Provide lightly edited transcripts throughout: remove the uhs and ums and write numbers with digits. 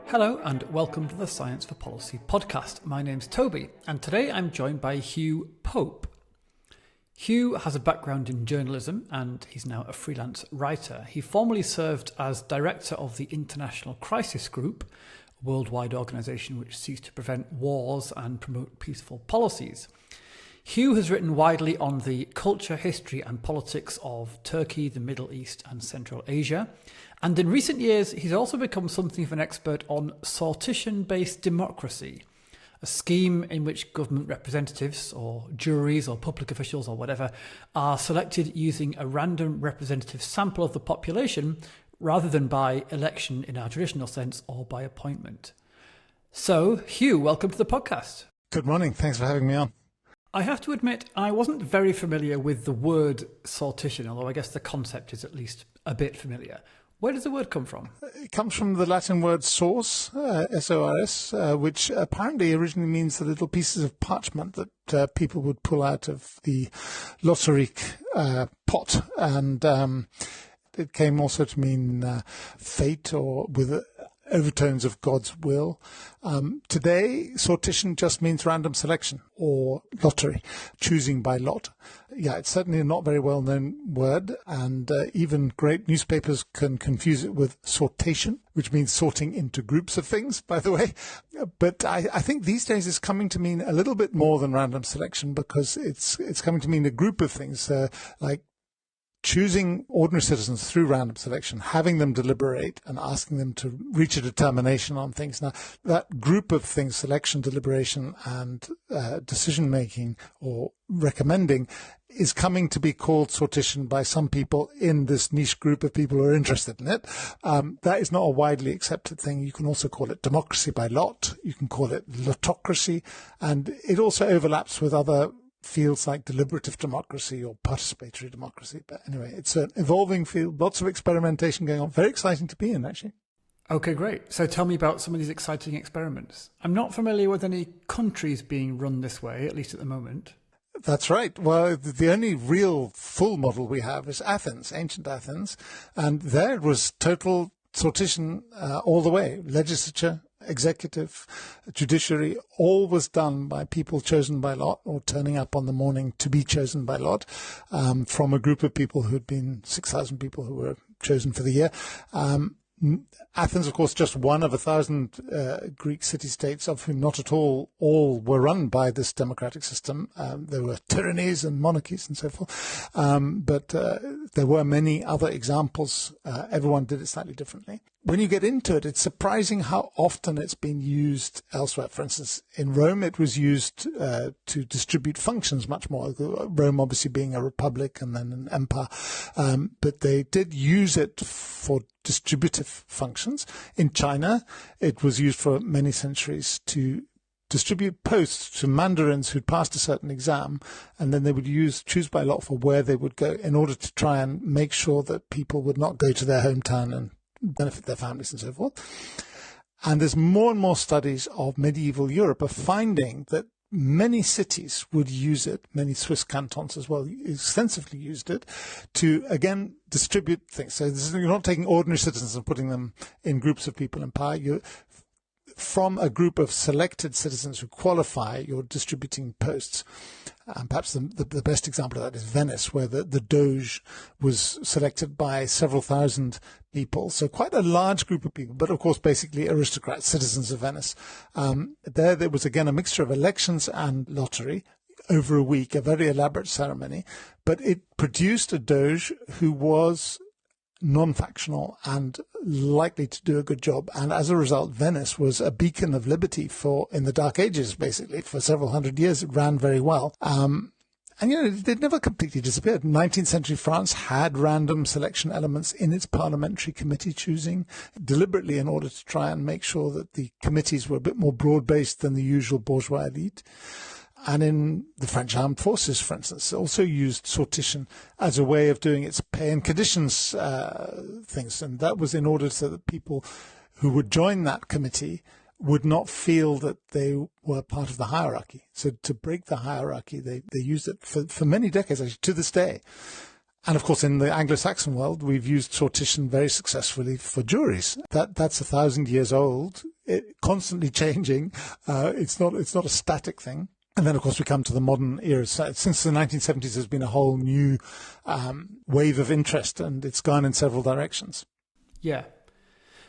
Hello and welcome to the Science for Policy podcast. My name's Toby and today I'm joined by Hugh Pope. Hugh has a background in journalism and he's now a freelance writer. He formerly served as director of the International Crisis Group, a worldwide organisation which seeks to prevent wars and promote peaceful policies. Hugh has written widely on the culture, history and politics of Turkey, the Middle East and Central Asia. And in recent years, he's also become something of an expert on sortition-based democracy, a scheme in which government representatives or juries or public officials or whatever are selected using a random representative sample of the population rather than by election in our traditional sense or by appointment. So, Hugh, welcome to the podcast. Good morning. Thanks for having me on. I have to admit, I wasn't very familiar with the word sortition, although I guess the concept is at least a bit familiar. Where does the word come from? It comes from the Latin word sors, S-O-R-S, which apparently originally means the little pieces of parchment that people would pull out of the losseric pot. And it came also to mean fate or with overtones of God's will. Today, sortition just means random selection or lottery, choosing by lot. Yeah, it's certainly a not very well-known word, and even great newspapers can confuse it with sortation, which means sorting into groups of things, by the way. But I think these days it's coming to mean a little bit more than random selection, because it's coming to mean a group of things, like choosing ordinary citizens through random selection, having them deliberate and asking them to reach a determination on things. Now, that group of things, selection, deliberation, and decision-making or recommending, is coming to be called sortition by some people in this niche group of people who are interested in it. That is not a widely accepted thing. You can also call it democracy by lot. You can call it lotocracy. And it also overlaps with other fields like deliberative democracy or participatory democracy. But anyway, it's an evolving field, lots of experimentation going on. Very exciting to be in, actually. Okay, great. So tell me about some of these exciting experiments. I'm not familiar with any countries being run this way, at least at the moment. That's right. Well, the only real full model we have is Athens, ancient Athens. And there it was total sortition all the way. Legislature, executive, judiciary, all was done by people chosen by lot or turning up on the morning to be chosen by lot from a group of people who had been 6,000 people who were chosen for the year. Athens, of course, just one of 1,000 Greek city-states, of whom not at all were run by this democratic system. There were tyrannies and monarchies and so forth. But there were many other examples. Everyone did it slightly differently. When you get into it, it's surprising how often it's been used elsewhere. For instance, in Rome, it was used to distribute functions much more. Rome obviously being a republic and then an empire. But they did use it for distributive functions. In China, it was used for many centuries to distribute posts to mandarins who'd passed a certain exam, and then they would choose by lot for where they would go in order to try and make sure that people would not go to their hometown and benefit their families and so forth. And there's more and more studies of medieval Europe are finding that many cities would use it, many Swiss cantons as well, extensively used it to, again, distribute things. So you're not taking ordinary citizens and putting them in groups of people in power. From a group of selected citizens who qualify, you're distributing posts. Perhaps the best example of that is Venice, where the Doge was selected by several thousand people. So quite a large group of people, but of course basically aristocrats, citizens of Venice. There was again a mixture of elections and lottery over a week, a very elaborate ceremony. But it produced a Doge who was non-factional and likely to do a good job. And as a result, Venice was a beacon of liberty in the Dark Ages, basically. For several hundred years, it ran very well. And, it never completely disappeared. 19th century France had random selection elements in its parliamentary committee choosing, deliberately in order to try and make sure that the committees were a bit more broad-based than the usual bourgeois elite. And in the French armed forces, for instance, also used sortition as a way of doing its pay and conditions things. And that was in order so that people who would join that committee would not feel that they were part of the hierarchy. So to break the hierarchy, they used it for many decades, actually, to this day. And of course, in the Anglo-Saxon world, we've used sortition very successfully for juries. That's 1,000 years old, constantly changing. It's not a static thing. And then, of course, we come to the modern era. Since the 1970s, there's been a whole new wave of interest, and it's gone in several directions. Yeah.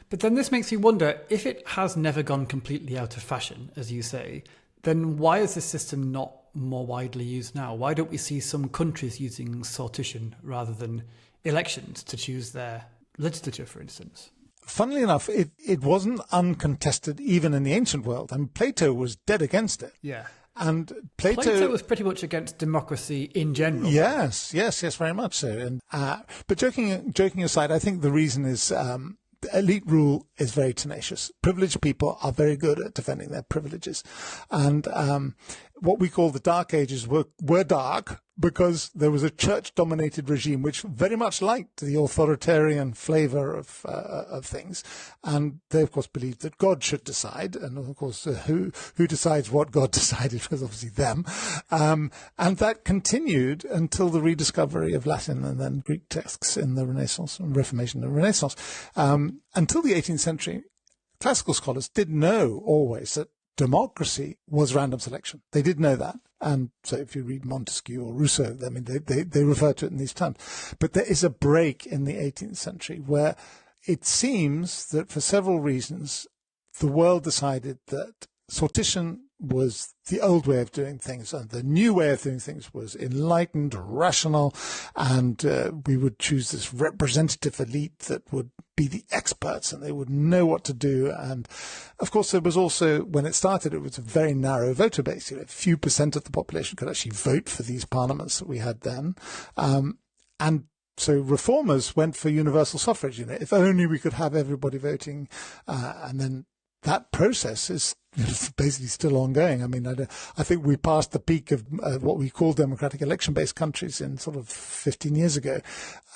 But then this makes me wonder, if it has never gone completely out of fashion, as you say, then why is this system not more widely used now? Why don't we see some countries using sortition rather than elections to choose their legislature, for instance? Funnily enough, it wasn't uncontested even in the ancient world. I mean, Plato was dead against it. Yeah. And Plato was pretty much against democracy in general. Yes, very much so. And but joking aside, I think the reason is elite rule is very tenacious. Privileged people are very good at defending their privileges, and what we call the Dark Ages were dark because there was a church-dominated regime which very much liked the authoritarian flavour of things, and they of course believed that God should decide, and of course who decides what God decided was obviously them, and that continued until the rediscovery of Latin and then Greek texts in the Renaissance and Reformation and Renaissance. Until the 18th century, classical scholars did know always that democracy was random selection. They did know that. And so if you read Montesquieu or Rousseau, I mean, they refer to it in these terms. But there is a break in the 18th century where it seems that for several reasons, the world decided that sortition was the old way of doing things, and the new way of doing things was enlightened, rational, and we would choose this representative elite that would be the experts and they would know what to do. And of course, there was also, when it started, it was a very narrow voter base. A few percent of the population could actually vote for these parliaments that we had then. And so reformers went for universal suffrage. If only we could have everybody voting, and then that process is basically still ongoing. I mean, I think we passed the peak of what we call democratic election-based countries in sort of 15 years ago,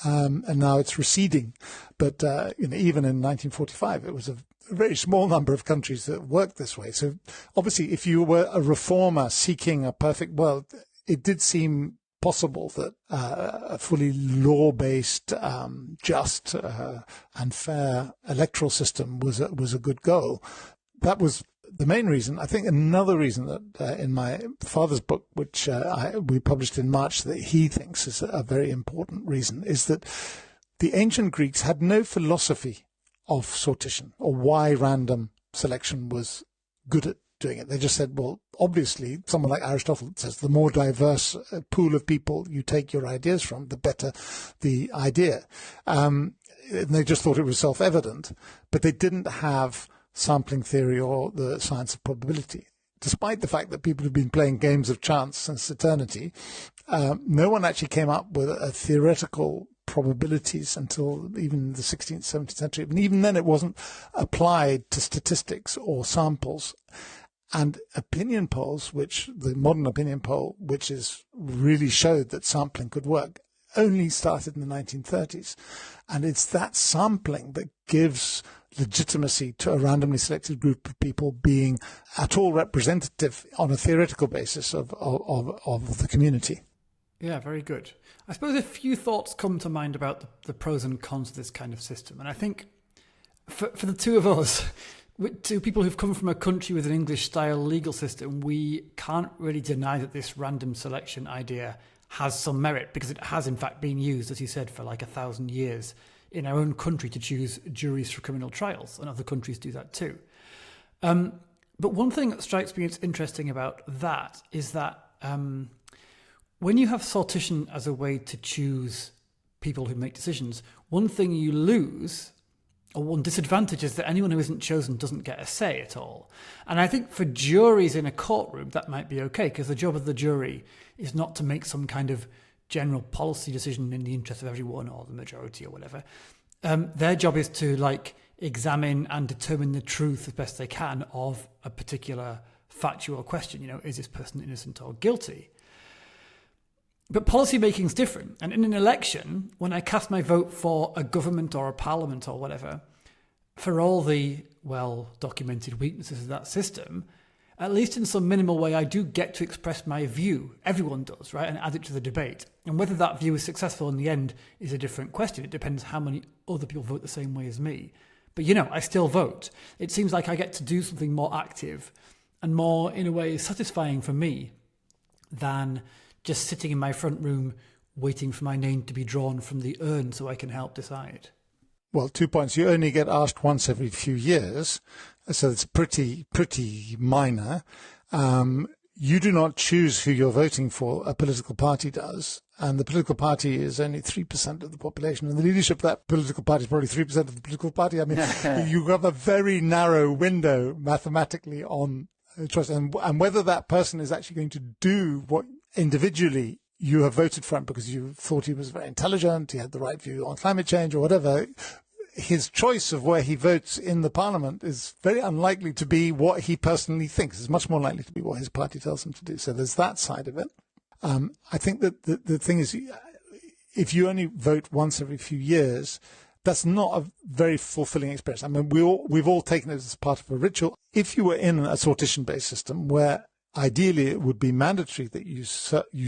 and now it's receding. But even in 1945, it was a very small number of countries that worked this way. So obviously, if you were a reformer seeking a perfect world, it did seem possible that a fully law-based, just and fair electoral system was a good goal. That was the main reason. I think another reason that in my father's book, which we published in March, that he thinks is a very important reason, is that the ancient Greeks had no philosophy of sortition or why random selection was good at doing it. They just said, well, obviously, someone like Aristotle says the more diverse pool of people you take your ideas from, the better the idea. And they just thought it was self-evident, but they didn't have sampling theory or the science of probability. Despite the fact that people have been playing games of chance since eternity, no one actually came up with a theoretical probabilities until even the 16th, 17th century. And even then it wasn't applied to statistics or samples. And opinion polls, the modern opinion poll, which is really showed that sampling could work, only started in the 1930s. And it's that sampling that gives legitimacy to a randomly selected group of people being at all representative on a theoretical basis of the community. Yeah, very good. I suppose a few thoughts come to mind about the pros and cons of this kind of system. And I think for the two of us, two people who've come from a country with an English-style legal system, we can't really deny that this random selection idea has some merit, because it has in fact been used, as you said, for like 1,000 years in our own country to choose juries for criminal trials, and other countries do that too. But one thing that strikes me as interesting about that is that when you have sortition as a way to choose people who make decisions, one thing you lose, or one disadvantage, is that anyone who isn't chosen doesn't get a say at all. And I think for juries in a courtroom, that might be okay, because the job of the jury is not to make some kind of general policy decision in the interest of everyone or the majority or whatever. Their job is to examine and determine the truth as best they can of a particular factual question. Is this person innocent or guilty? But policy making is different. And in an election, when I cast my vote for a government or a parliament or whatever, for all the well-documented weaknesses of that system, at least in some minimal way, I do get to express my view. Everyone does, right? And add it to the debate. And whether that view is successful in the end is a different question. It depends how many other people vote the same way as me. But, I still vote. It seems like I get to do something more active and more, in a way, satisfying for me than just sitting in my front room waiting for my name to be drawn from the urn so I can help decide. Well, 2 points. You only get asked once every few years, so it's pretty minor. You do not choose who you're voting for. A political party does. And the political party is only 3% of the population. And the leadership of that political party is probably 3% of the political party. I mean, you have a very narrow window mathematically on choice. And whether that person is actually going to do what individually you have voted for him because you thought he was very intelligent, he had the right view on climate change or whatever, his choice of where he votes in the parliament is very unlikely to be what he personally thinks. It's much more likely to be what his party tells him to do. So there's that side of it. I think that the thing is, if you only vote once every few years, that's not a very fulfilling experience. I mean, we've all taken it as part of a ritual. If you were in a sortition-based system where ideally it would be mandatory that you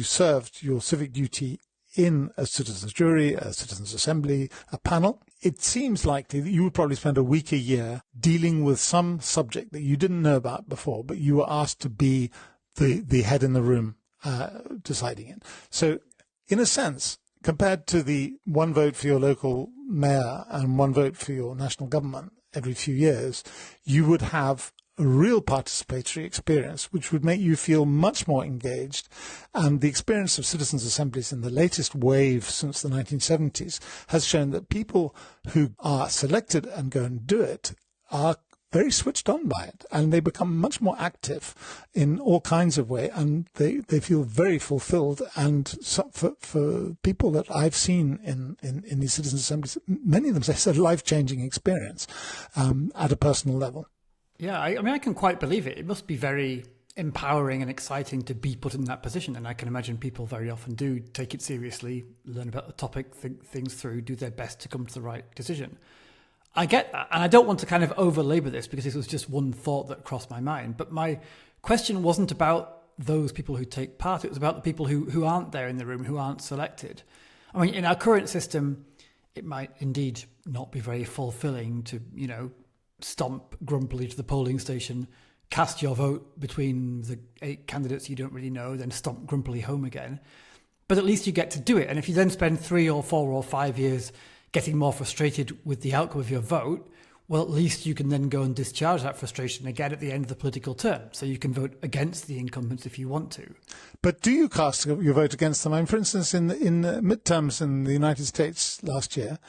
served your civic duty in a citizens' jury, a citizens' assembly, a panel, it seems likely that you would probably spend a week a year dealing with some subject that you didn't know about before, but you were asked to be the head in the room deciding it. So in a sense, compared to the one vote for your local mayor and one vote for your national government every few years, you would have a real participatory experience, which would make you feel much more engaged. And the experience of citizens' assemblies in the latest wave since the 1970s has shown that people who are selected and go and do it are very switched on by it, and they become much more active in all kinds of ways, and they feel very fulfilled. And so for people that I've seen in these citizens' assemblies, many of them say it's a life-changing experience at a personal level. Yeah, I mean, I can quite believe it. It must be very empowering and exciting to be put in that position. And I can imagine people very often do take it seriously, learn about the topic, think things through, do their best to come to the right decision. I get that. And I don't want to kind of over-labor this because this was just one thought that crossed my mind. But my question wasn't about those people who take part. It was about the people who aren't there in the room, who aren't selected. I mean, in our current system, it might indeed not be very fulfilling to, stomp grumpily to the polling station, cast your vote between the 8 candidates you don't really know, then stomp grumpily home again. But at least you get to do it. And if you then spend 3 or 4 or 5 years getting more frustrated with the outcome of your vote, well, at least you can then go and discharge that frustration again at the end of the political term. So you can vote against the incumbents if you want to. But do you cast your vote against them? I mean, for instance, in the midterms in the United States last year,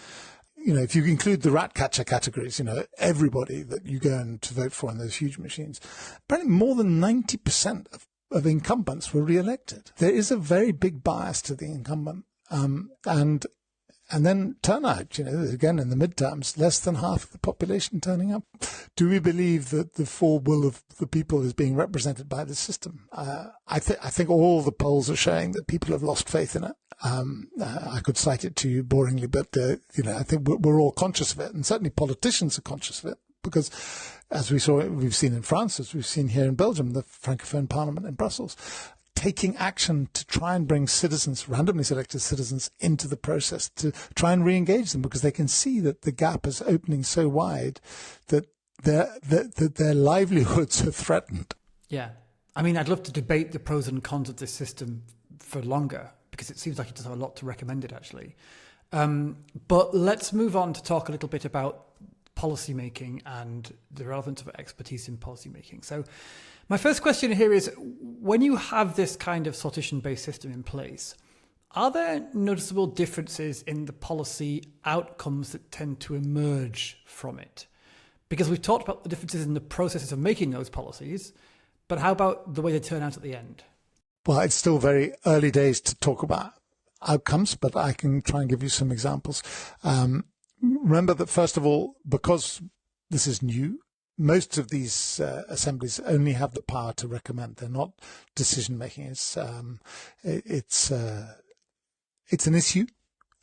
if you include the rat catcher categories, everybody that you go in to vote for in those huge machines, apparently more than 90% of incumbents were re-elected. There is a very big bias to the incumbent. And then turnout, again, in the midterms, less than half of the population turning up. Do we believe that the full will of the people is being represented by the system? I think all the polls are showing that people have lost faith in it. I could cite it to you boringly, but, I think we're all conscious of it. And certainly politicians are conscious of it because, as we've seen in France, as we've seen here in Belgium, the Francophone Parliament in Brussels, taking action to try and bring citizens, randomly selected citizens, into the process to try and re-engage them because they can see that the gap is opening so wide that their livelihoods are threatened. Yeah. I mean, I'd love to debate the pros and cons of this system for longer because it seems like it does have a lot to recommend it, actually. But let's move on to talk a little bit about policy making and the relevance of expertise in policy making. So my first question here is, when you have this kind of sortition-based system in place, are there noticeable differences in the policy outcomes that tend to emerge from it? Because we've talked about the differences in the processes of making those policies, but how about the way they turn out at the end? Well, it's still very early days to talk about outcomes, but I can try and give you some examples. Remember that, first of all, because this is new, most of these assemblies only have the power to recommend. They're not decision making. It's an issue,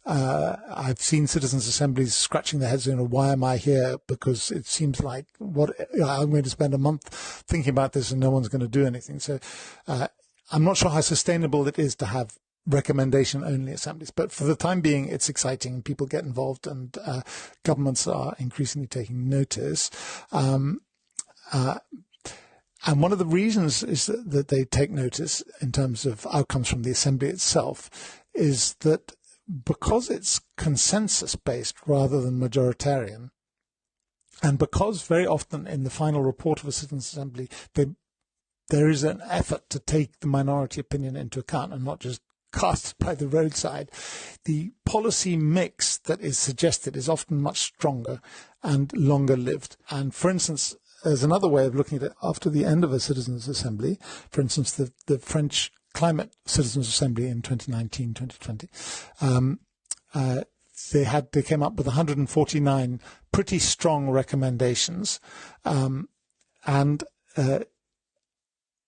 I've seen citizens' assemblies scratching their heads, why am I here? Because it seems like I'm going to spend a month thinking about this and no one's going to do anything. So I'm not sure how sustainable it is to have recommendation-only assemblies. But for the time being, it's exciting. People get involved and governments are increasingly taking notice. And one of the reasons is that they take notice in terms of outcomes from the assembly itself is that because it's consensus-based rather than majoritarian, and because very often in the final report of a citizens' assembly, there is an effort to take the minority opinion into account and not just cast by the roadside, the policy mix that is suggested is often much stronger and longer lived. And for instance, there's another way of looking at it after the end of a citizens' assembly. For instance, the French Climate Citizens' Assembly in 2019, 2020, they came up with 149 pretty strong recommendations, and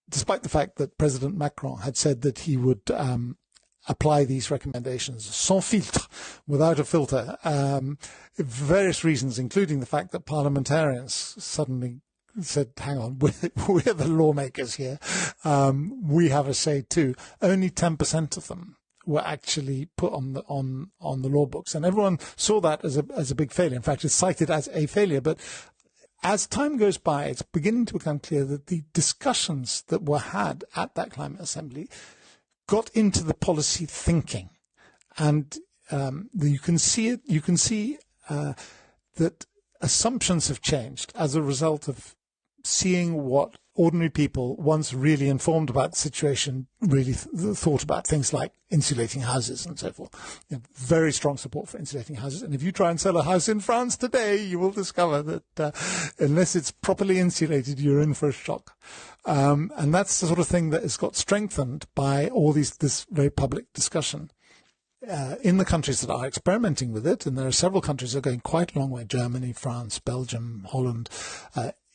despite the fact that President Macron had said that he would apply these recommendations sans filtre, without a filter, various reasons, including the fact that parliamentarians suddenly said, hang on, we're the lawmakers here. We have a say too. Only 10% of them were actually put on the law books. And everyone saw that as a big failure. In fact, it's cited as a failure. But as time goes by, it's beginning to become clear that the discussions that were had at that climate assembly got into the policy thinking. And you can see that assumptions have changed as a result of seeing what ordinary people, once really informed about the situation, really thought about things like insulating houses and so forth. Very strong support for insulating houses. And if you try and sell a house in France today, you will discover that unless it's properly insulated, you're in for a shock. And that's the sort of thing that has got strengthened by all this very public discussion. In the countries that are experimenting with it, and there are several countries that are going quite a long way, Germany, France, Belgium, Holland,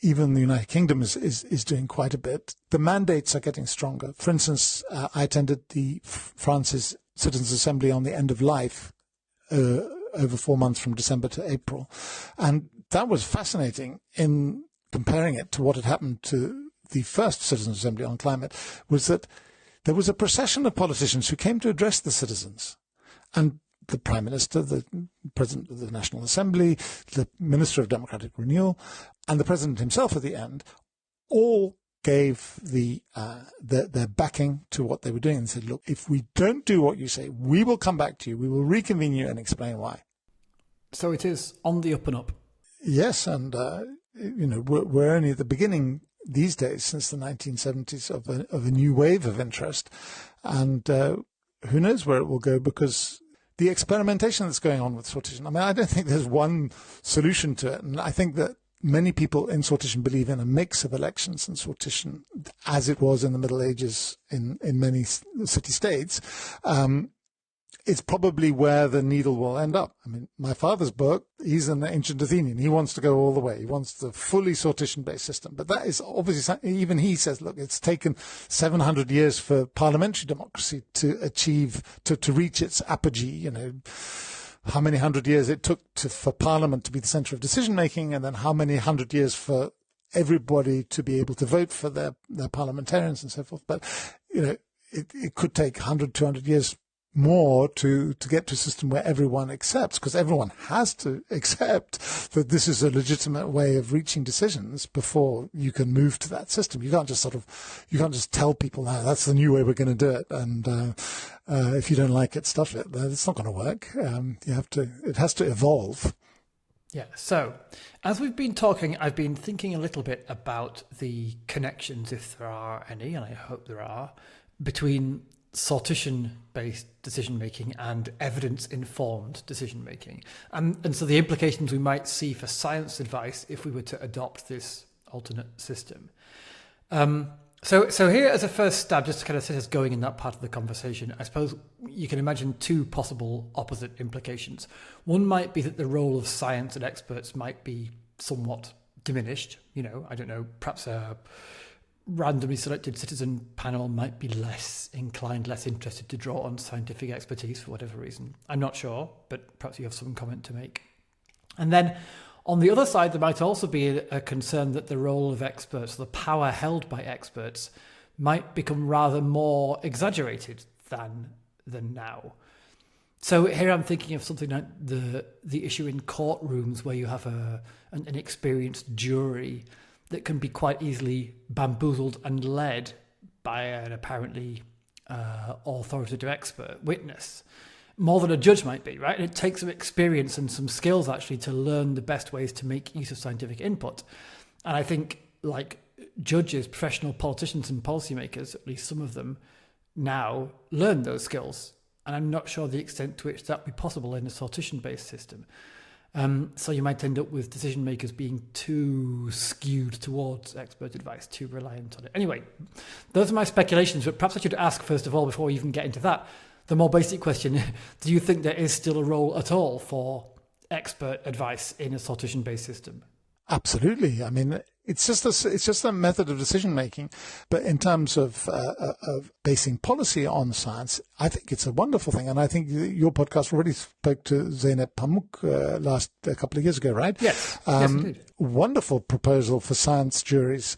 even the United Kingdom is doing quite a bit. The mandates are getting stronger. For instance, I attended the France's Citizens' Assembly on the end of life over 4 months from December to April. And that was fascinating in comparing it to what had happened to the first Citizens' Assembly on climate, was that there was a procession of politicians who came to address the citizens. And the Prime Minister, the President of the National Assembly, the Minister of Democratic Renewal, and the President himself at the end, all gave their backing to what they were doing and said, look, if we don't do what you say, we will come back to you, we will reconvene you and explain why. So it is on the up and up. Yes, and we're only at the beginning these days, since the 1970s, of a new wave of interest. And who knows where it will go, because the experimentation that's going on with sortition, I don't think there's one solution to it. And I think that many people in sortition believe in a mix of elections and sortition, as it was in the Middle Ages in many city-states. It's probably where the needle will end up. My father's book, he's an ancient Athenian. He wants to go all the way. He wants the fully sortition-based system. But that is obviously, even he says, look, it's taken 700 years for parliamentary democracy to achieve, to reach its apogee, how many hundred years it took for Parliament to be the centre of decision-making, and then how many hundred years for everybody to be able to vote for their parliamentarians and so forth. But, it could take 100, 200 years more to get to a system where everyone accepts, because everyone has to accept that this is a legitimate way of reaching decisions before you can move to that system. You can't just tell people, no, that's the new way we're going to do it, and if you don't like it, stuff it. It's not going to work. It has to evolve. Yeah. So as we've been talking, I've been thinking a little bit about the connections, if there are any, and I hope there are, between sortition-based decision-making and evidence-informed decision-making. And so the implications we might see for science advice if we were to adopt this alternate system. So here as a first stab, just to kind of set us going in that part of the conversation, I suppose you can imagine two possible opposite implications. One might be that the role of science and experts might be somewhat diminished. I don't know, perhaps randomly selected citizen panel might be less inclined, less interested to draw on scientific expertise for whatever reason. I'm not sure, but perhaps you have some comment to make. And then on the other side, there might also be a concern that the role of experts, the power held by experts, might become rather more exaggerated than now. So here I'm thinking of something like the issue in courtrooms where you have an experienced jury that can be quite easily bamboozled and led by an apparently authoritative expert witness, more than a judge might be, right? And it takes some experience and some skills actually to learn the best ways to make use of scientific input. And I think like judges, professional politicians and policymakers, at least some of them now learn those skills. And I'm not sure the extent to which that would be possible in a sortition-based system. So you might end up with decision makers being too skewed towards expert advice, too reliant on it. Anyway, those are my speculations, but perhaps I should ask first of all, before we even get into that, the more basic question: do you think there is still a role at all for expert advice in a sortition-based system? Absolutely. I mean, it's just a method of decision making. But in terms of basing policy on science, I think it's a wonderful thing. And I think your podcast already spoke to Zeynep Pamuk a couple of years ago, right? Yes. Yes, indeed. Wonderful proposal for science juries.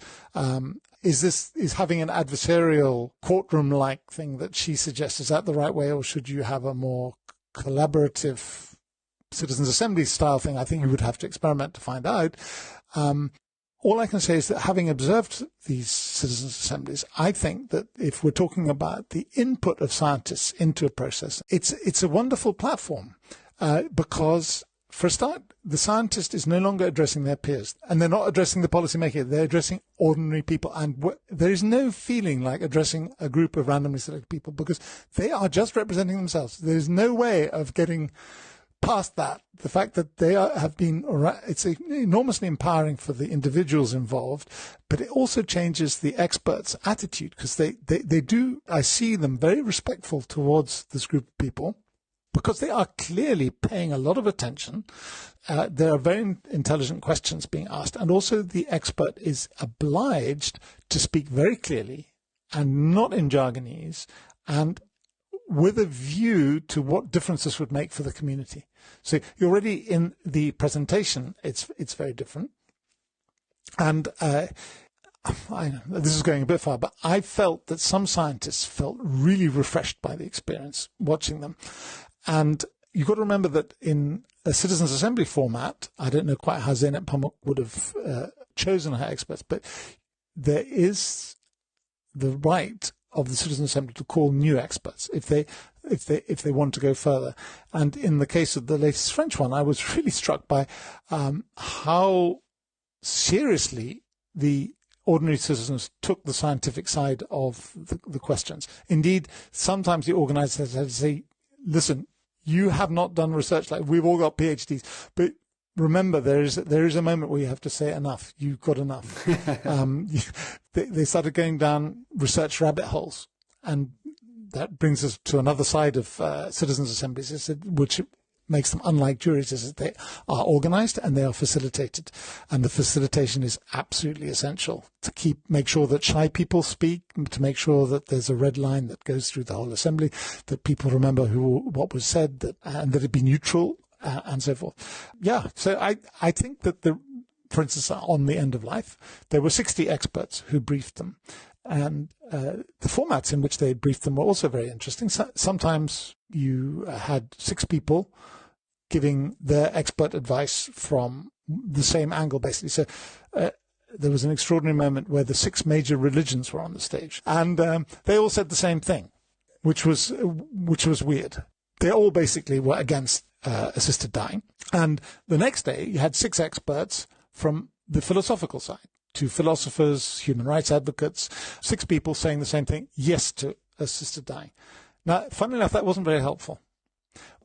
Is having an adversarial courtroom-like thing that she suggests, is that the right way, or should you have a more collaborative citizens' assembly style thing? I think you would have to experiment to find out. All I can say is that having observed these citizens' assemblies, I think that if we're talking about the input of scientists into a process, it's a wonderful platform because, for a start, the scientist is no longer addressing their peers, and they're not addressing the policymaker, they're addressing ordinary people. And there is no feeling like addressing a group of randomly selected people because they are just representing themselves. There's no way of getting past that. The fact that they have been, it's enormously empowering for the individuals involved, but it also changes the experts' attitude because they do, I see them very respectful towards this group of people because they are clearly paying a lot of attention. There are very intelligent questions being asked, and also the expert is obliged to speak very clearly and not in jargonese and with a view to what difference this would make for the community. So you're already in the presentation, it's very different. And this is going a bit far, but I felt that some scientists felt really refreshed by the experience watching them. And you've got to remember that in a citizens' assembly format, I don't know quite how Zeynep Pamuk would have chosen her experts, but there is the right of the Citizens' Assembly to call new experts if they want to go further. And in the case of the latest French one, I was really struck by how seriously the ordinary citizens took the scientific side of the questions. Indeed, sometimes the organisers had to say, listen, you have not done research, like we've all got PhDs, but remember, there is a moment where you have to say enough. You've got enough. They started going down research rabbit holes, and that brings us to another side of citizens' assemblies, which makes them unlike juries, is that they are organised and they are facilitated, and the facilitation is absolutely essential to make sure that shy people speak, to make sure that there's a red line that goes through the whole assembly, that people remember what was said, and that it be neutral. And so forth. Yeah, so I think that, for instance, on the end of life, there were 60 experts who briefed them. And the formats in which they briefed them were also very interesting. So, sometimes you had 6 people giving their expert advice from the same angle, basically. So there was an extraordinary moment where the 6 major religions were on the stage. And they all said the same thing, which was weird. They all basically were against assisted dying. And the next day, you had 6 experts from the philosophical side, 2 philosophers, human rights advocates, 6 people saying the same thing, yes to assisted dying. Now, funnily enough, that wasn't very helpful.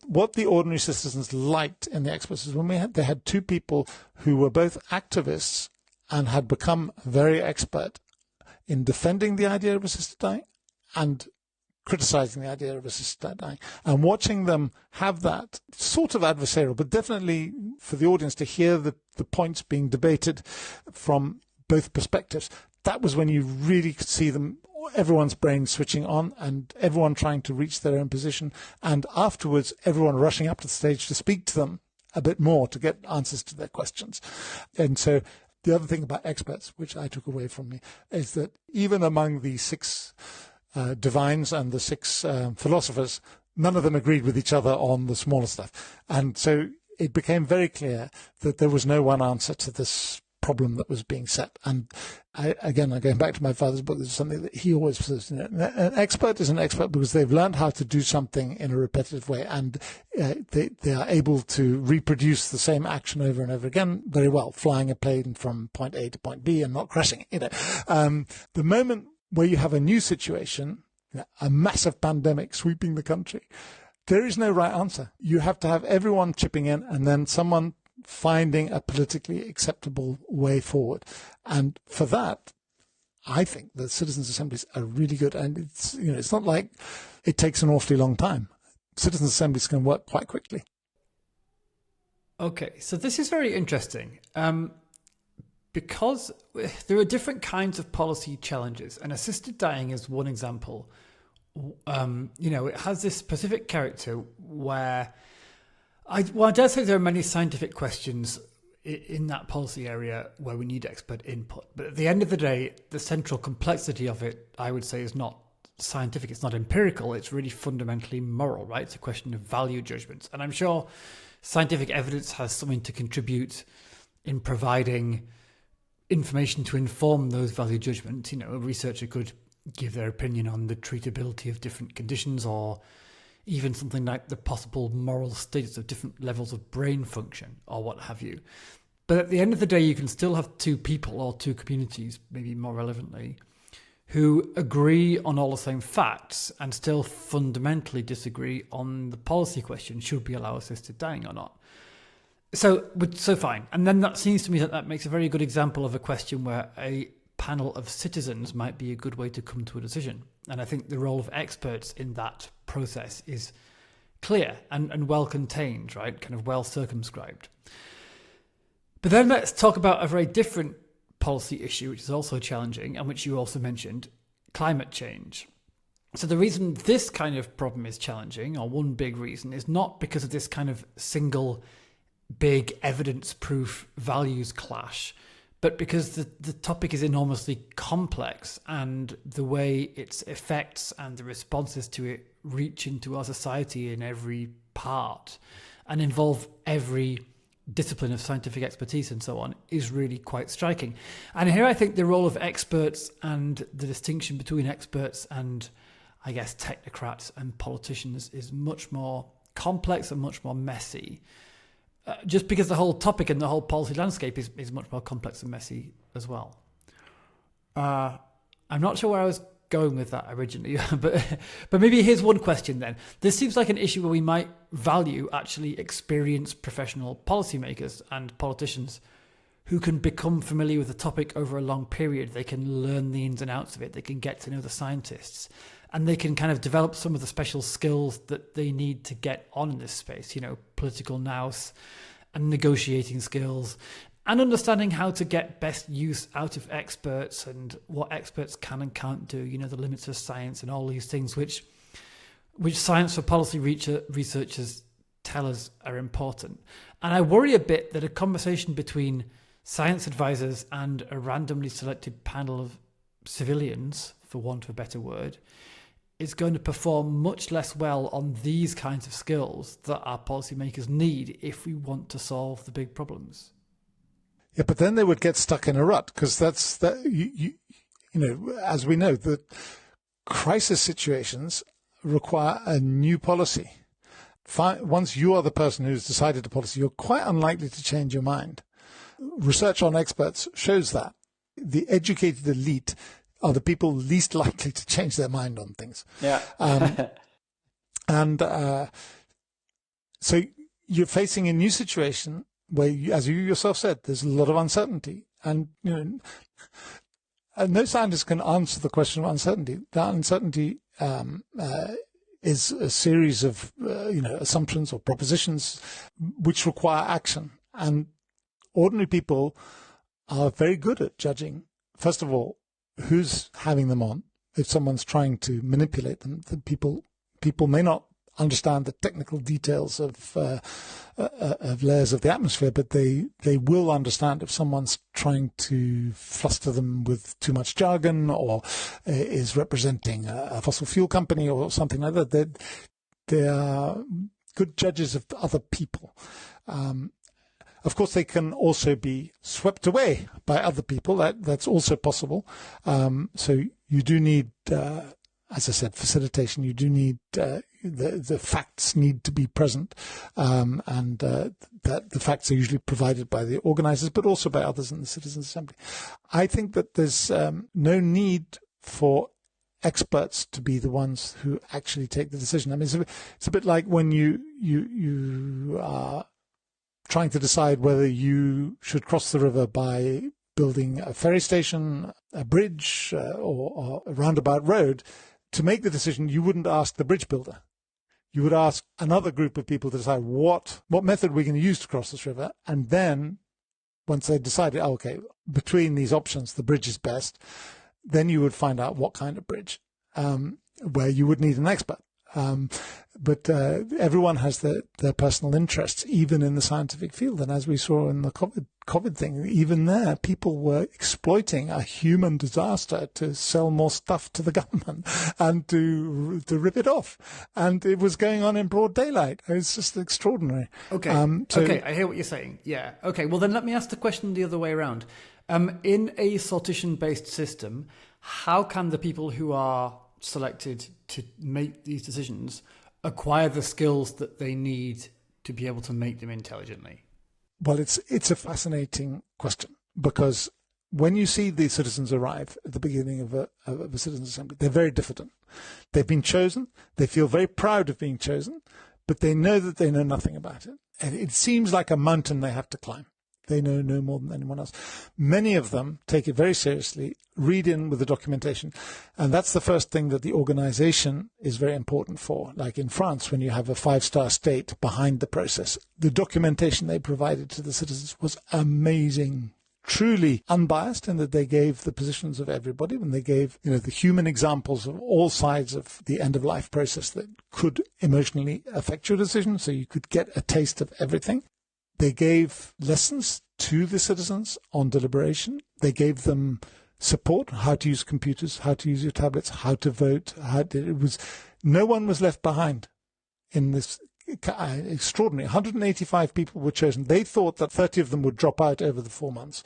What the ordinary citizens liked in the experts is when they had 2 people who were both activists and had become very expert in defending the idea of assisted dying and criticizing the idea of assisted dying, and watching them have that sort of adversarial, but definitely for the audience to hear the points being debated from both perspectives. that was when you really could see them, everyone's brain switching on and everyone trying to reach their own position. And afterwards, everyone rushing up to the stage to speak to them a bit more to get answers to their questions. And so the other thing about experts, which I took away from me, is that even among the six divines and the six philosophers, none of them agreed with each other on the smaller stuff. And so it became very clear that there was no one answer to this problem that was being set. And I'm going back to my father's book, this is something that he always says, an expert is an expert because they've learned how to do something in a repetitive way, and they are able to reproduce the same action over and over again very well, flying a plane from point A to point B and not crashing it. The moment where you have a new situation, a massive pandemic sweeping the country, there is no right answer. You have to have everyone chipping in and then someone finding a politically acceptable way forward. And for that, I think the citizens' assemblies are really good. And it's not like it takes an awfully long time. Citizens' assemblies can work quite quickly. Okay, so this is very interesting because there are different kinds of policy challenges, and assisted dying is one example. It has this specific character where I dare say there are many scientific questions in that policy area where we need expert input. But at the end of the day, the central complexity of it, I would say, is not scientific. It's not empirical. It's really fundamentally moral, right? It's a question of value judgments. And I'm sure scientific evidence has something to contribute in providing information to inform those value judgments. A researcher could give their opinion on the treatability of different conditions, or even something like the possible moral status of different levels of brain function or what have you. But at the end of the day, you can still have two people or two communities, maybe more relevantly, who agree on all the same facts and still fundamentally disagree on the policy question, should we allow assisted dying or not? So fine. And then that seems to me that makes a very good example of a question where a panel of citizens might be a good way to come to a decision. And I think the role of experts in that process is clear and well contained, right? Kind of well circumscribed. But then let's talk about a very different policy issue, which is also challenging and which you also mentioned, climate change. So the reason this kind of problem is challenging, or one big reason, is not because of this kind of single big evidence-proof values clash, but because the topic is enormously complex, and the way its effects and the responses to it reach into our society in every part and involve every discipline of scientific expertise and so on is really quite striking. And here I think the role of experts and the distinction between experts and, I guess, technocrats and politicians is much more complex and much more messy. Just because the whole topic and the whole policy landscape is much more complex and messy as well. I'm not sure where I was going with that originally, but maybe here's one question then. This seems like an issue where we might value actually experienced professional policymakers and politicians who can become familiar with the topic over a long period. They can learn the ins and outs of it. They can get to know the scientists, and they can kind of develop some of the special skills that they need to get on in this space, political nous and negotiating skills, and understanding how to get best use out of experts and what experts can and can't do, the limits of science and all these things, which science for policy researchers tell us are important. And I worry a bit that a conversation between science advisors and a randomly selected panel of civilians, for want of a better word, is going to perform much less well on these kinds of skills that our policymakers need if we want to solve the big problems. Yeah, but then they would get stuck in a rut, because as we know, that crisis situations require a new policy. Once you are the person who's decided the policy, you're quite unlikely to change your mind. Research on experts shows that. The educated elite are the people least likely to change their mind on things. Yeah. So you're facing a new situation where, as you yourself said, there's a lot of uncertainty. And, and no scientist can answer the question of uncertainty. That uncertainty is a series of, assumptions or propositions which require action. And ordinary people are very good at judging, first of all, who's having them on. If someone's trying to manipulate them, the people may not understand the technical details of layers of the atmosphere, but they will understand if someone's trying to fluster them with too much jargon, or is representing a fossil fuel company or something like that. They are good judges of other people. Of course, they can also be swept away by other people. That's also possible. So you do need, as I said, facilitation. You do need the facts need to be present, and that the facts are usually provided by the organisers, but also by others in the Citizens' Assembly. I think that there's no need for experts to be the ones who actually take the decision. I mean, it's a bit like when you are trying to decide whether you should cross the river by building a ferry station, a bridge, or a roundabout road. To make the decision, you wouldn't ask the bridge builder. You would ask another group of people to decide what method we're going to use to cross this river. And then once they decided, okay, between these options, the bridge is best, then you would find out what kind of bridge, where you would need an expert. But everyone has their personal interests, even in the scientific field. And as we saw in the COVID thing, even there, people were exploiting a human disaster to sell more stuff to the government and to rip it off. And it was going on in broad daylight. It was just extraordinary. Okay. Okay, I hear what you're saying. Yeah. Okay, well then let me ask the question the other way around. In a sortition-based system, how can the people who are selected to make these decisions acquire the skills that they need to be able to make them intelligently? Well, it's a fascinating question, because when you see the citizens arrive at the beginning of a citizens' assembly, they're very diffident. They've been chosen. They feel very proud of being chosen, but they know that they know nothing about it. And it seems like a mountain they have to climb. They know no more than anyone else. Many of them take it very seriously, read in with the documentation. And that's the first thing that the organization is very important for. Like in France, when you have a 5-star state behind the process, the documentation they provided to the citizens was amazing. Truly unbiased in that they gave the positions of everybody, and they gave, the human examples of all sides of the end-of-life process that could emotionally affect your decision, so you could get a taste of everything. They gave lessons to the citizens on deliberation. They gave them support, how to use computers, how to use your tablets, how to vote. No one was left behind in this extraordinary. 185 people were chosen. They thought that 30 of them would drop out over the 4 months.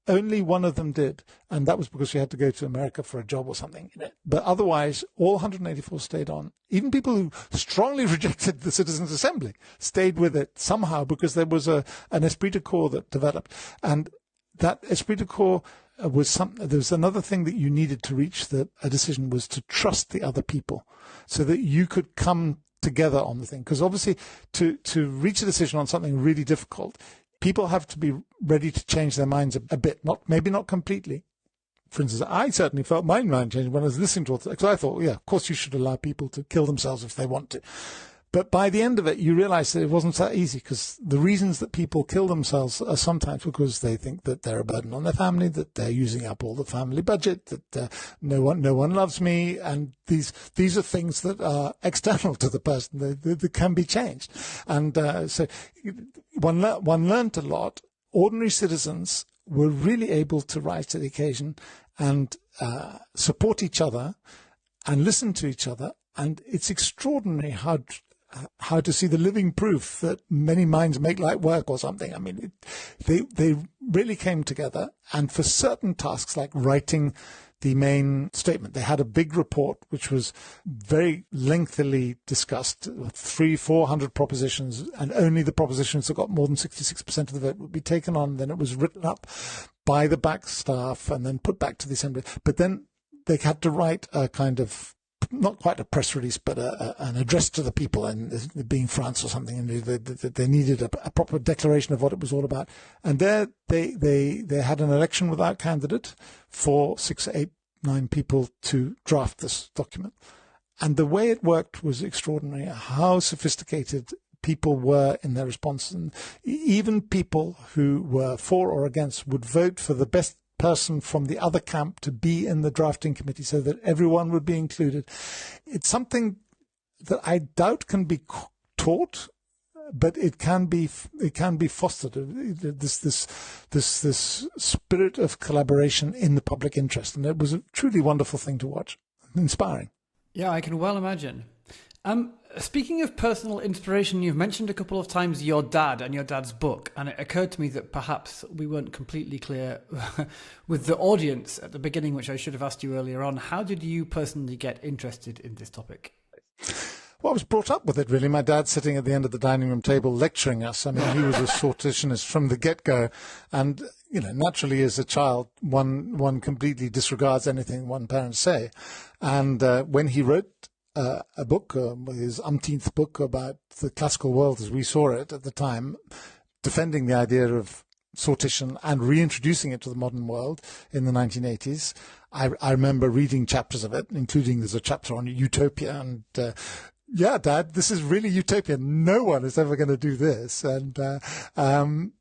Only one of them did, and that was because she had to go to America for a job or something. But otherwise, all 184 stayed on. Even people who strongly rejected the Citizens' Assembly stayed with it somehow, because there was an esprit de corps that developed. And that esprit de corps was there was another thing that you needed to reach a decision, was to trust the other people, so that you could come together on the thing. Because obviously, to reach a decision on something really difficult, people have to be ready to change their minds a bit, maybe not completely. For instance, I certainly felt my mind changed when I was listening to it, because I thought, yeah, of course you should allow people to kill themselves if they want to. But by the end of it, you realize that it wasn't that easy, because the reasons that people kill themselves are sometimes because they think that they're a burden on their family, that they're using up all the family budget, that no one loves me, and these are things that are external to the person. They can be changed, and so one learned a lot. Ordinary citizens were really able to rise to the occasion and support each other and listen to each other, and it's extraordinary how to see the living proof that many minds make light work or something. I mean, they really came together, and for certain tasks like writing the main statement, they had a big report which was very lengthily discussed, 300-400 propositions, and only the propositions that got more than 66% of the vote would be taken on. Then it was written up by the back staff and then put back to the assembly. But then they had to write a kind of, not quite a press release, but an address to the people, and being France or something, and they needed a proper declaration of what it was all about. And there they had an election without candidate for 6, 8, 9 people to draft this document. And the way it worked was extraordinary, how sophisticated people were in their response. And even people who were for or against would vote for the best person from the other camp to be in the drafting committee so that everyone would be included. It's something that I doubt can be taught, but it can be fostered. This spirit of collaboration in the public interest, and it was a truly wonderful thing to watch, inspiring. Yeah, I can well imagine. Speaking of personal inspiration, you've mentioned a couple of times your dad and your dad's book, and it occurred to me that perhaps we weren't completely clear with the audience at the beginning, which I should have asked you earlier on. How did you personally get interested in this topic? Well, I was brought up with it, really. My dad sitting at the end of the dining room table lecturing us. I mean, he was a sortitionist from the get-go. And, naturally as a child, one completely disregards anything one parents say. And when he wrote a book, his umpteenth book about the classical world as we saw it at the time, defending the idea of sortition and reintroducing it to the modern world in the 1980s, I remember reading chapters of it, including there's a chapter on utopia, and yeah, Dad, this is really utopian. No one is ever going to do this. And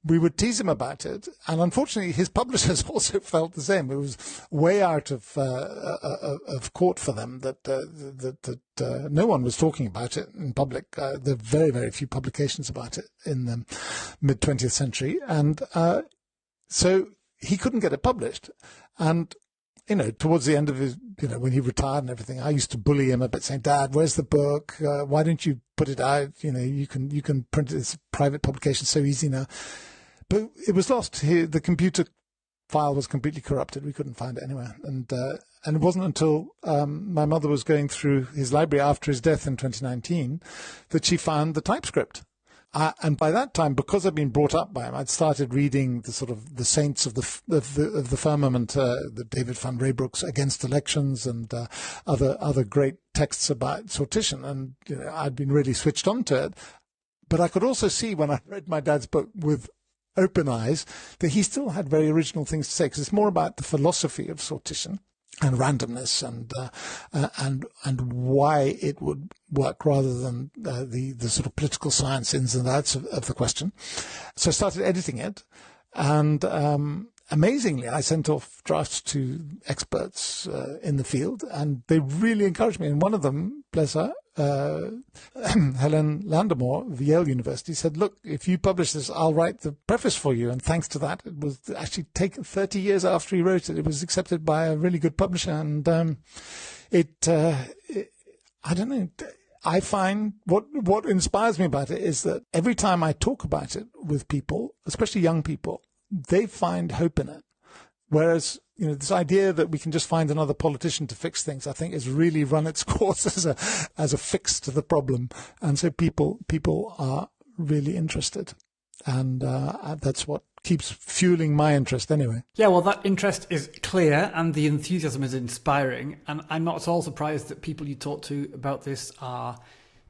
we would tease him about it. And unfortunately, his publishers also felt the same. It was way out of court for them that no one was talking about it in public. There are very, very few publications about it in the mid-20th century. And so he couldn't get it published. And towards the end of his, when he retired and everything, I used to bully him a bit, saying, "Dad, where's the book? Why don't you put it out? You can print it. It's a private publication, so easy now." But it was lost. The computer file was completely corrupted. We couldn't find it anywhere. And it wasn't until my mother was going through his library after his death in 2019 that she found the typescript. And by that time, because I'd been brought up by him, I'd started reading the saints of the firmament, the David van Reybrouck's Against Elections, and other great texts about sortition, and I'd been really switched on to it. But I could also see when I read my dad's book with open eyes that he still had very original things to say, because it's more about the philosophy of sortition and randomness and why it would work rather than the sort of political science ins and outs of the question. So I started editing it, and amazingly, I sent off drafts to experts in the field, and they really encouraged me. And one of them, bless her, Helen Landemore of Yale University, said, "Look, if you publish this, I'll write the preface for you." And thanks to that, it was actually taken 30 years after he wrote it. It was accepted by a really good publisher. And I don't know, I find what inspires me about it is that every time I talk about it with people, especially young people, they find hope in it. Whereas, this idea that we can just find another politician to fix things, I think, has really run its course as a fix to the problem. And so people are really interested. And that's what keeps fueling my interest anyway. Yeah, well, that interest is clear and the enthusiasm is inspiring. And I'm not at all surprised that people you talk to about this are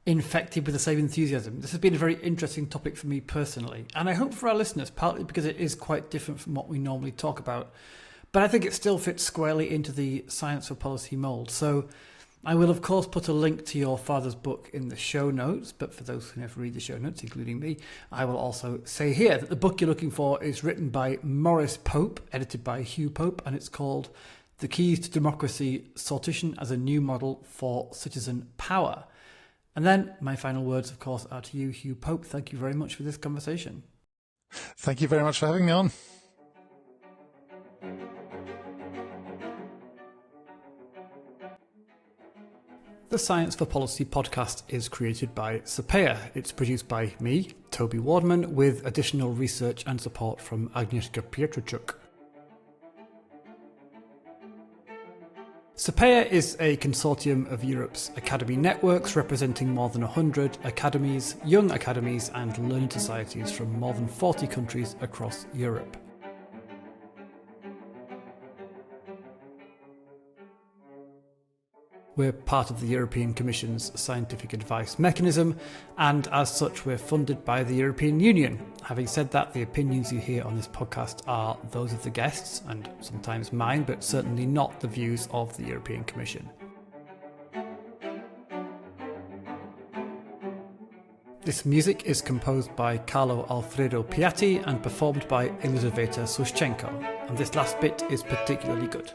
infected with the same enthusiasm. This has been a very interesting topic for me personally, and I hope for our listeners, partly because it is quite different from what we normally talk about, but I think it still fits squarely into the Science for Policy mould. So I will, of course, put a link to your father's book in the show notes, but for those who never read the show notes, including me, I will also say here that the book you're looking for is written by Maurice Pope, edited by Hugh Pope, and it's called The Keys to Democracy, Sortition as a New Model for Citizen Power. And then my final words, of course, are to you, Hugh Pope. Thank you very much for this conversation. Thank you very much for having me on. The Science for Policy podcast is created by Sapea. It's produced by me, Toby Wardman, with additional research and support from Agnieszka Pietrczuk. Sapea is a consortium of Europe's academy networks representing more than 100 academies, young academies and learning societies from more than 40 countries across Europe. We're part of the European Commission's scientific advice mechanism, and as such we're funded by the European Union. Having said that, the opinions you hear on this podcast are those of the guests, and sometimes mine, but certainly not the views of the European Commission. This music is composed by Carlo Alfredo Piatti and performed by Elizaveta Sushchenko, and this last bit is particularly good.